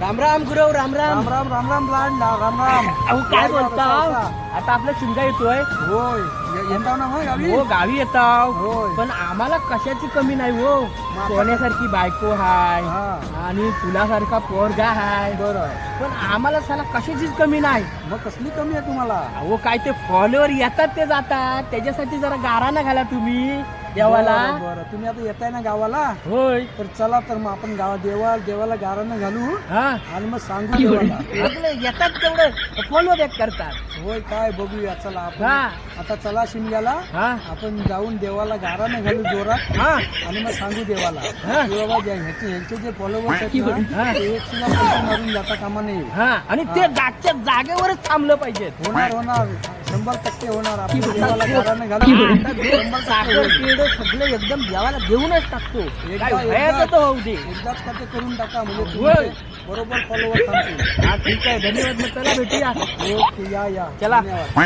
राम राम गुरव, राम राम. राम राम राम राम राम राम राम. अहो काय बोलता? आता आपला शिंगा येतोय. होय येताव ना मग गावी. हो गावी येताव. होय. पण आम्हाला कशाची कमी नाही हो. सोन्यासारखी बायको हाय हा आणि फुलासारखा पोरगा हाय. बरं. पण आम्हाला साला कशाचीच कमी नाही. मग कसली कमी आहे तुम्हाला? अहो काय ते फॉलोअर येतात ते जातात, त्याच्यासाठी जरा गाराणा घाला तुम्ही देवाला. बरं, बरं. तुम्ही आता येताय ना गावाला, होय. तर चला तर मग आपण देवाला गारानं घालू हा आणि मग सांगू देवाला. आपले येतात तेवढं फॉलो बॅक करतात. होय काय बघूया चला आपण. हा आता चला शिमग्याला हा आपण जाऊन देवाला गारानं घालू जोरात हा आणि मग सांगू देवाला हा. की बाबा ह्यांचे जे फॉलोवर्स आहेत हा. ना, ते एक सुद्धा पैसे मारून जाता कामा नये. हा आणि ते जागच्या जागेवरच थांबलं पाहिजे. होणार होणार 100% होणार. आपण देवाला गारानं घालू 100% साखर होईल. पेढ सगळं एकदम देवाला देऊनच टाकतो. एकदा- काय व्हायचं तर होऊ दे. एकदाच का ते करून टाका म्हणजे होय. तुमचे बरोबर फॉलोवर थांबतील. हा ठीक आहे, धन्यवाद. मग चला भेटूया. ओके या चला. धन्यवाद.